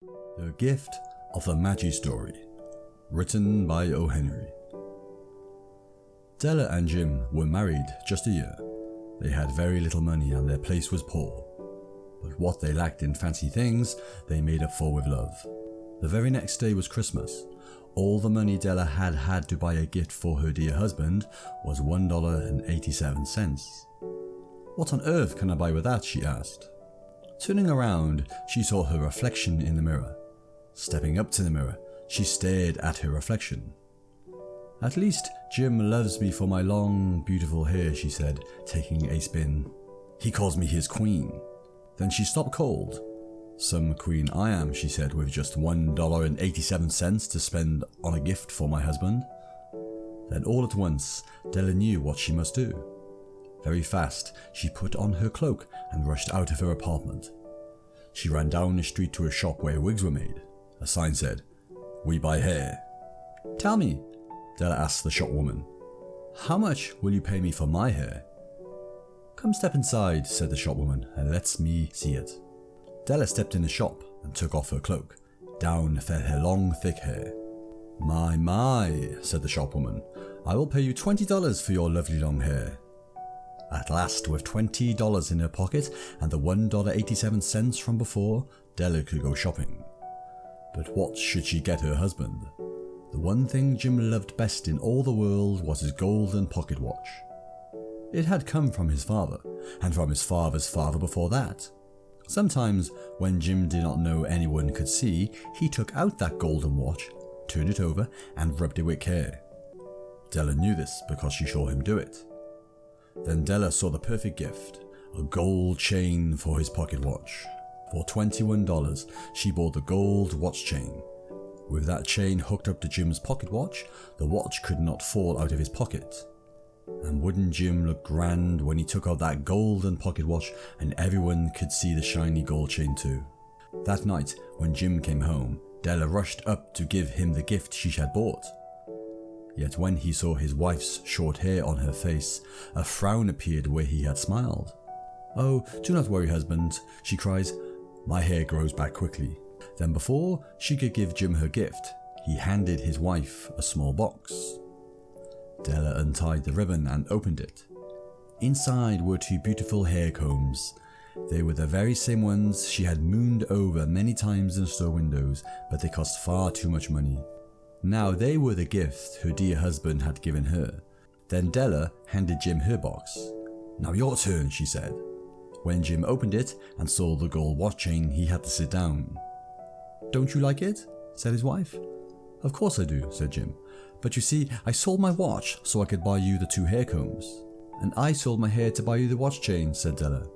The Gift of the Magi Story, written by O.Henry. Della and Jim were married just a year. They had very little money and their place was poor. But what they lacked in fancy things, they made up for with love. The very next day was Christmas. All the money Della had to buy a gift for her dear husband was $1.87. "What on earth can I buy with that?" she asked. Turning around, she saw her reflection in the mirror. Stepping up to the mirror, she stared at her reflection. "At least Jim loves me for my long, beautiful hair," she said, taking a spin. "He calls me his queen." Then she stopped cold. "Some queen I am," she said, "with just $1.87 to spend on a gift for my husband." Then all at once, Della knew what she must do. Very fast, she put on her cloak and rushed out of her apartment. She ran down the street to a shop where wigs were made. A sign said, "We buy hair." "Tell me," Della asked the shopwoman, "how much will you pay me for my hair?" "Come step inside," said the shopwoman, "and let me see it." Della stepped in the shop and took off her cloak. Down fell her long, thick hair. My, said the shopwoman, "I will pay you $20 for your lovely long hair." At last, with $20 in her pocket and the $1.87 from before, Della could go shopping. But what should she get her husband? The one thing Jim loved best in all the world was his golden pocket watch. It had come from his father, and from his father's father before that. Sometimes, when Jim did not know anyone could see, he took out that golden watch, turned it over, and rubbed it with care. Della knew this because she saw him do it. Then Della saw the perfect gift, a gold chain for his pocket watch. For $21, she bought the gold watch chain. With that chain hooked up to Jim's pocket watch, the watch could not fall out of his pocket. And wouldn't Jim look grand when he took out that golden pocket watch and everyone could see the shiny gold chain too? That night, when Jim came home, Della rushed up to give him the gift she had bought. Yet when he saw his wife's short hair on her face, a frown appeared where he had smiled. "Oh, do not worry, husband," she cries. "My hair grows back quickly." Then before she could give Jim her gift, he handed his wife a small box. Della untied the ribbon and opened it. Inside were two beautiful hair combs. They were the very same ones she had mooned over many times in store windows, but they cost far too much money. Now they were the gift her dear husband had given her. Then Della handed Jim her box. "Now your turn," she said. When Jim opened it and saw the gold watch chain, he had to sit down. "Don't you like it?" said his wife. "Of course I do," said Jim. "But you see, I sold my watch so I could buy you the two hair combs." "And I sold my hair to buy you the watch chain," said Della.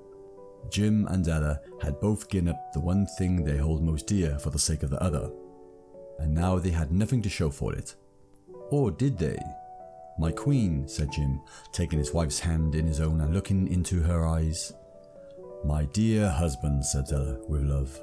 Jim and Della had both given up the one thing they hold most dear for the sake of the other. And now they had nothing to show for it. Or did they? "My queen," said Jim, taking his wife's hand in his own and looking into her eyes. "My dear husband," said Della with love.